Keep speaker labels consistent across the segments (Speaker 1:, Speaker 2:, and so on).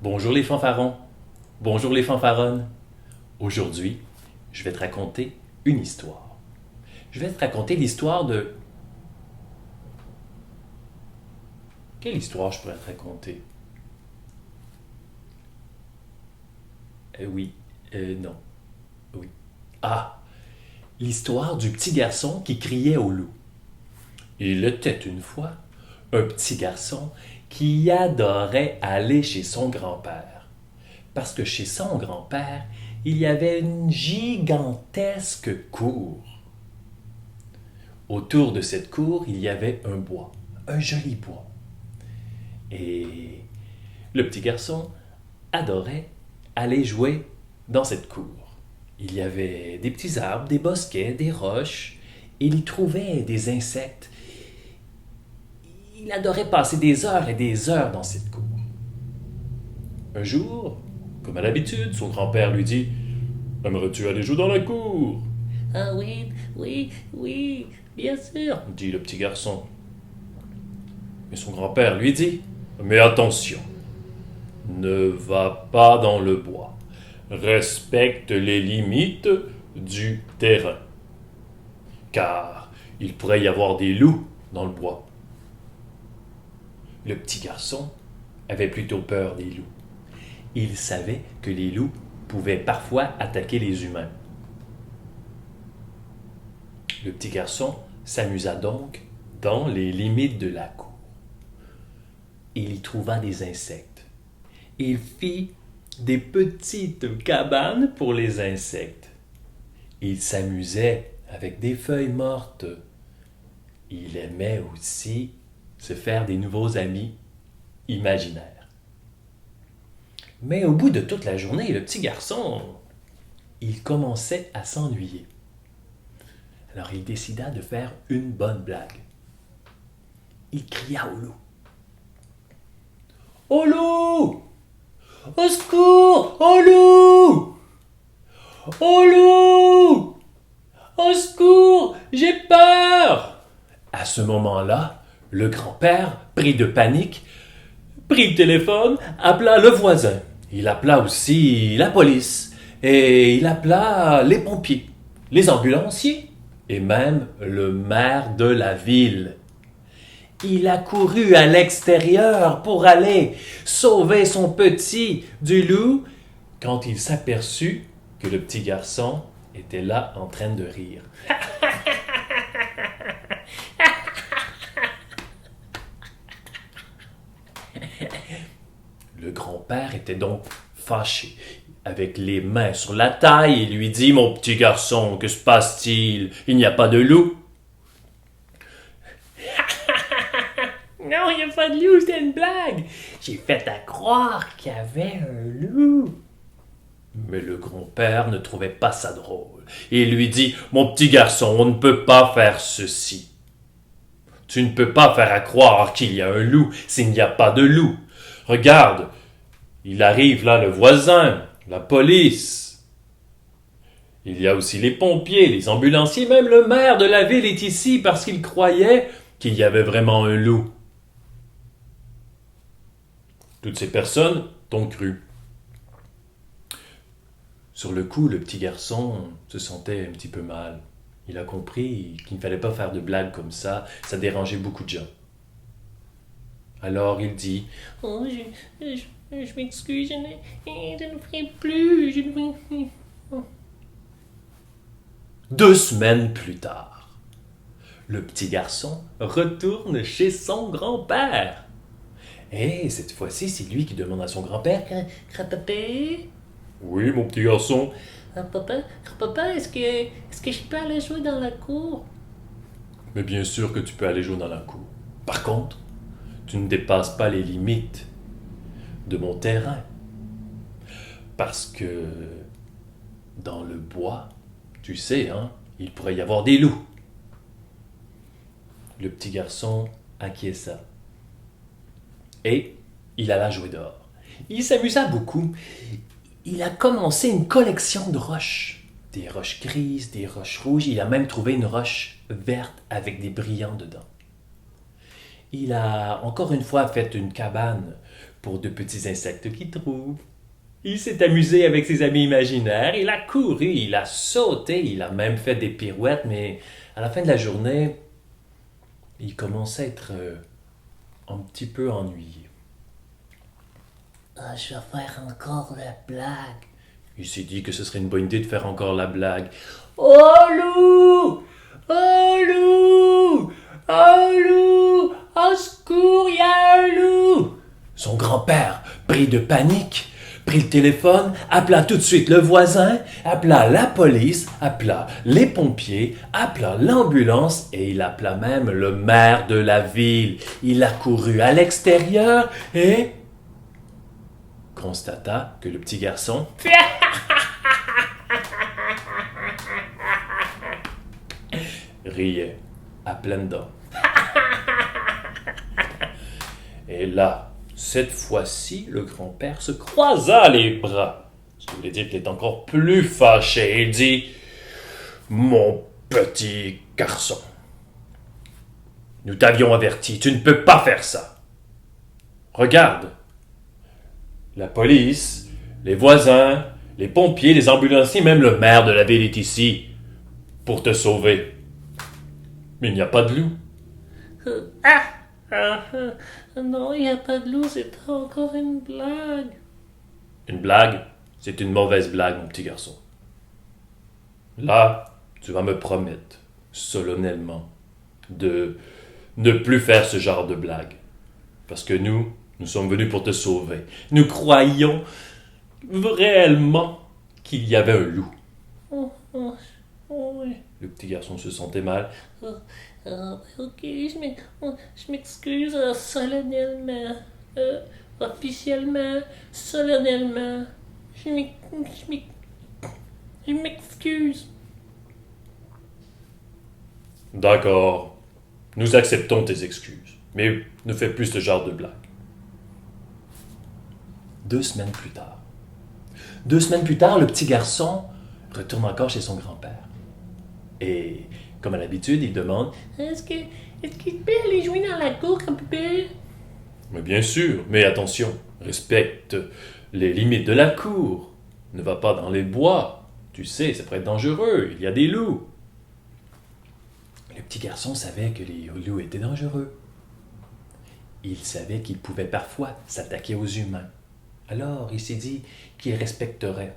Speaker 1: Bonjour les fanfarons, bonjour les fanfaronnes. Aujourd'hui, je vais te raconter une histoire. Je vais te raconter l'histoire de... Quelle histoire je pourrais te raconter? Oui, non, oui. Ah, l'histoire du petit garçon qui criait au loup. Il était une fois un petit garçon qui adorait aller chez son grand-père. Parce que chez son grand-père, il y avait une gigantesque cour. Autour de cette cour, il y avait un bois, un joli bois. Et le petit garçon adorait aller jouer dans cette cour. Il y avait des petits arbres, des bosquets, des roches. Il y trouvait des insectes. Il adorait passer des heures et des heures dans cette cour. Un jour, comme à l'habitude, son grand-père lui dit « Aimerais-tu aller jouer dans la cour ?» «
Speaker 2: Ah oui, oui, oui, bien sûr.
Speaker 1: dit le petit garçon. Mais son grand-père lui dit « Mais attention, ne va pas dans le bois. Respecte les limites du terrain. Car il pourrait y avoir des loups dans le bois. » Le petit garçon avait plutôt peur des loups. Il savait que les loups pouvaient parfois attaquer les humains. Le petit garçon s'amusa donc dans les limites de la cour. Il y trouva des insectes. Il fit des petites cabanes pour les insectes. Il s'amusait avec des feuilles mortes. Il aimait aussi se faire des nouveaux amis imaginaires. Mais au bout de toute la journée, le petit garçon, il commençait à s'ennuyer. Alors il décida de faire une bonne blague. Il cria au loup. « Au loup! Au secours! Au loup! Au loup! Au secours! J'ai peur! » À ce moment-là, le grand-père, pris de panique, prit le téléphone, appela le voisin. Il appela aussi la police et il appela les pompiers, les ambulanciers et même le maire de la ville. Il a couru à l'extérieur pour aller sauver son petit du loup quand il s'aperçut que le petit garçon était là en train de rire. Le grand-père était donc fâché. Avec les mains sur la taille, il lui dit « Mon petit garçon, que se passe-t-il? Il n'y a pas de loup? »
Speaker 2: Non, il n'y a pas de loup, c'était une blague. J'ai fait à croire qu'il y avait un loup.
Speaker 1: Mais le grand-père ne trouvait pas ça drôle. Il lui dit « Mon petit garçon, on ne peut pas faire ceci. Tu ne peux pas faire à croire qu'il y a un loup s'il n'y a pas de loup. Regarde, il arrive là le voisin, la police. Il y a aussi les pompiers, les ambulanciers, même le maire de la ville est ici parce qu'il croyait qu'il y avait vraiment un loup. » Toutes ces personnes t'ont cru. Sur le coup, le petit garçon se sentait un petit peu mal. Il a compris qu'il ne fallait pas faire de blagues comme ça dérangeait beaucoup de gens. Alors il dit
Speaker 2: Oh, je m'excuse, je ne ferai plus, je ne ferai...
Speaker 1: 2 semaines plus tard, le petit garçon retourne chez son grand-père. Et cette fois-ci, c'est lui qui demande à son grand-père
Speaker 2: Grand-papa,
Speaker 1: « Oui, mon petit garçon. »«
Speaker 2: Grand-papa, est-ce que je peux aller jouer dans la cour?
Speaker 1: Mais bien sûr que tu peux aller jouer dans la cour. Par contre, tu ne dépasses pas les limites de mon terrain. Parce que dans le bois, tu sais, hein, il pourrait y avoir des loups. » Le petit garçon acquiesça. Et il alla jouer dehors. Il s'amusa beaucoup. Il a commencé une collection de roches. Des roches grises, des roches rouges. Il a même trouvé une roche verte avec des brillants dedans. Il a encore une fois fait une cabane pour de petits insectes qu'il trouve. Il s'est amusé avec ses amis imaginaires, il a couru, il a sauté, il a même fait des pirouettes, mais à la fin de la journée, il commençait à être un petit peu ennuyé.
Speaker 2: Ah, je vais faire encore la blague.
Speaker 1: Il s'est dit que ce serait une bonne idée de faire encore la blague.
Speaker 2: Oh loup! Oh loup! Oh loup! Au secours, il y a un loup!
Speaker 1: Son grand-père, pris de panique, prit le téléphone, appela tout de suite le voisin, appela la police, appela les pompiers, appela l'ambulance et il appela même le maire de la ville. Il a couru à l'extérieur et constata que le petit garçon riait à pleines dents. Et là, cette fois-ci, le grand-père se croisa les bras. Ce qui voulait dire qu'il est encore plus fâché. Il dit « Mon petit garçon, nous t'avions averti, tu ne peux pas faire ça. Regarde, la police, les voisins, les pompiers, les ambulanciers, même le maire de la ville est ici pour te sauver. Mais il n'y a pas de loup.
Speaker 2: Non, il n'y a pas de loup, c'est encore une blague.
Speaker 1: Une blague, c'est une mauvaise blague, mon petit garçon. Là, tu vas me promettre, solennellement, de ne plus faire ce genre de blague. Parce que nous sommes venus pour te sauver. Nous croyions réellement qu'il y avait un loup.
Speaker 2: Oh, oui.
Speaker 1: Le petit garçon se sentait mal.
Speaker 2: Ok, je m'excuse solennellement, officiellement, solennellement. Je m'excuse.
Speaker 1: D'accord, nous acceptons tes excuses, mais ne fais plus ce genre de blague. 2 semaines plus tard. 2 semaines plus tard, le petit garçon retourne encore chez son grand-père. Et, comme à l'habitude, il demande
Speaker 2: Est-ce qu'il peut aller jouer dans la cour, grand-pépé?
Speaker 1: Mais bien sûr, mais attention, respecte les limites de la cour. Ne va pas dans les bois. Tu sais, ça pourrait être dangereux, il y a des loups. Le petit garçon savait que les loups étaient dangereux. Il savait qu'ils pouvaient parfois s'attaquer aux humains. Alors, il s'est dit qu'il respecterait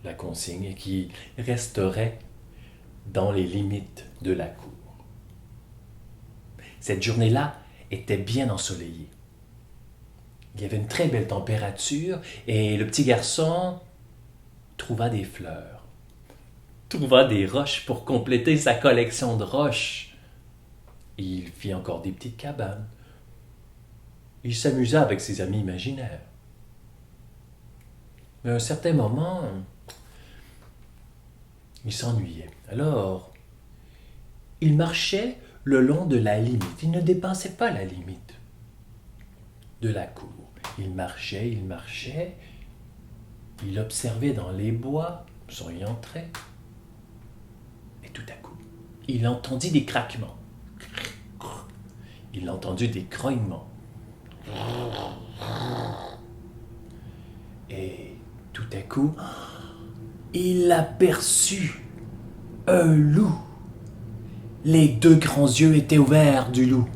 Speaker 1: la consigne et qu'il resterait dans les limites de la cour. Cette journée-là était bien ensoleillée. Il y avait une très belle température et le petit garçon trouva des fleurs, trouva des roches pour compléter sa collection de roches. Il fit encore des petites cabanes. Il s'amusa avec ses amis imaginaires. Mais à un certain moment, il s'ennuyait. Alors, il marchait le long de la limite. Il ne dépassait pas la limite de la cour. Il marchait, il observait dans les bois, sans y entrer. Et tout à coup, il entendit des craquements. Il entendit des grognements. Et tout à coup, il aperçut un loup. Les 2 grands yeux étaient ouverts du loup.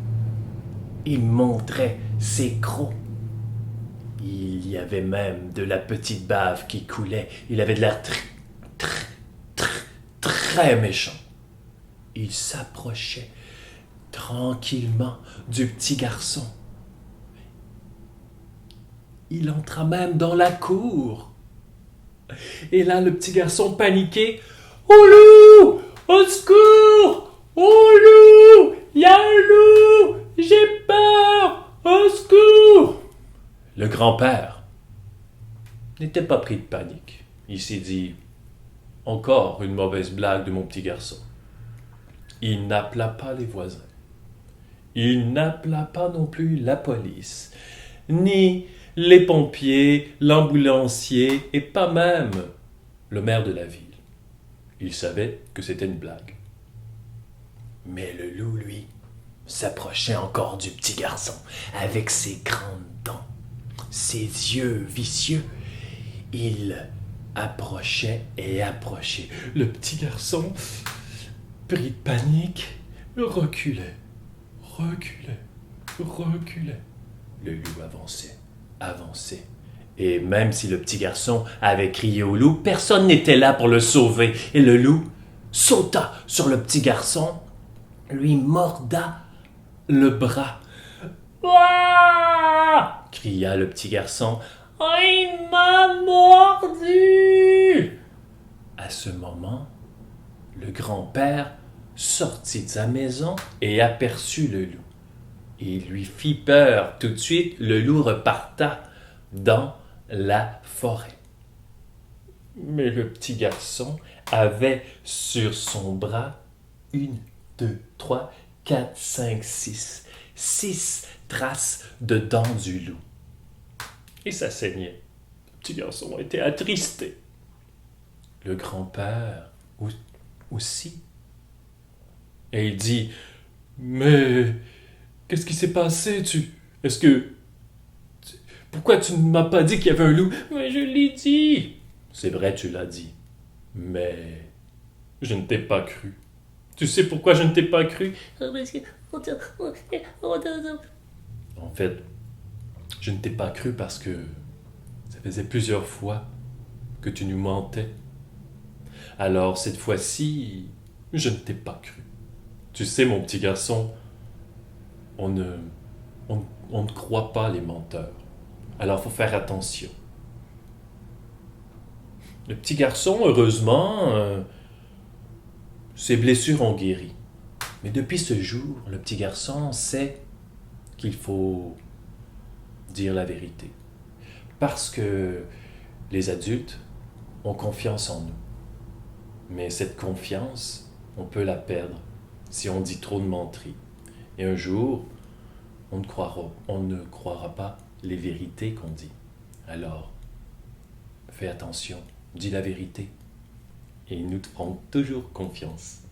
Speaker 1: Il montrait ses crocs. Il y avait même de la petite bave qui coulait. Il avait de l'air très méchant. Il s'approchait tranquillement du petit garçon. Il entra même dans la cour. Et là, le petit garçon paniqué. « Oh loup! Au secours! Oh loup! Il y a un loup! J'ai peur! Au secours! » Le grand-père n'était pas pris de panique. Il s'est dit « Encore une mauvaise blague de mon petit garçon. » Il n'appela pas les voisins. Il n'appela pas non plus la police, ni les pompiers, l'ambulancier et pas même le maire de la ville. Il savait que c'était une blague. Mais le loup, lui, s'approchait encore du petit garçon avec ses grandes clignotant, ses yeux vicieux, il approchait et approchait. Le petit garçon, pris de panique, reculait. Le loup avançait. Et même si le petit garçon avait crié au loup, personne n'était là pour le sauver. Et le loup sauta sur le petit garçon, lui morda le bras.
Speaker 2: Ouah!
Speaker 1: Cria le petit garçon.
Speaker 2: Oh, il m'a mordu!
Speaker 1: À ce moment, le grand-père sortit de sa maison et aperçut le loup. Il lui fit peur. Tout de suite, le loup reparta dans la forêt. Mais le petit garçon avait sur son bras 1, 2, 3, 4, 5, 6 traces de dents du loup. Et ça saignait. Le petit garçon était attristé. Le grand-père aussi. Et il dit, « Mais qu'est-ce qui s'est passé? Pourquoi tu ne m'as pas dit qu'il y avait un loup? »« Mais je l'ai dit. »« C'est vrai, tu l'as dit. Mais je ne t'ai pas cru. Tu sais pourquoi je ne t'ai pas cru? » En fait, je ne t'ai pas cru parce que ça faisait plusieurs fois que tu nous mentais. Alors cette fois-ci, je ne t'ai pas cru. Tu sais, mon petit garçon, on ne croit pas les menteurs. Alors, faut faire attention. Le petit garçon, heureusement, ses blessures ont guéri. Mais depuis ce jour, le petit garçon sait qu'il faut dire la vérité. Parce que les adultes ont confiance en nous. Mais cette confiance, on peut la perdre si on dit trop de menteries. Et un jour, on ne croira pas les vérités qu'on dit. Alors, fais attention, dis la vérité. Et nous te ferons toujours confiance.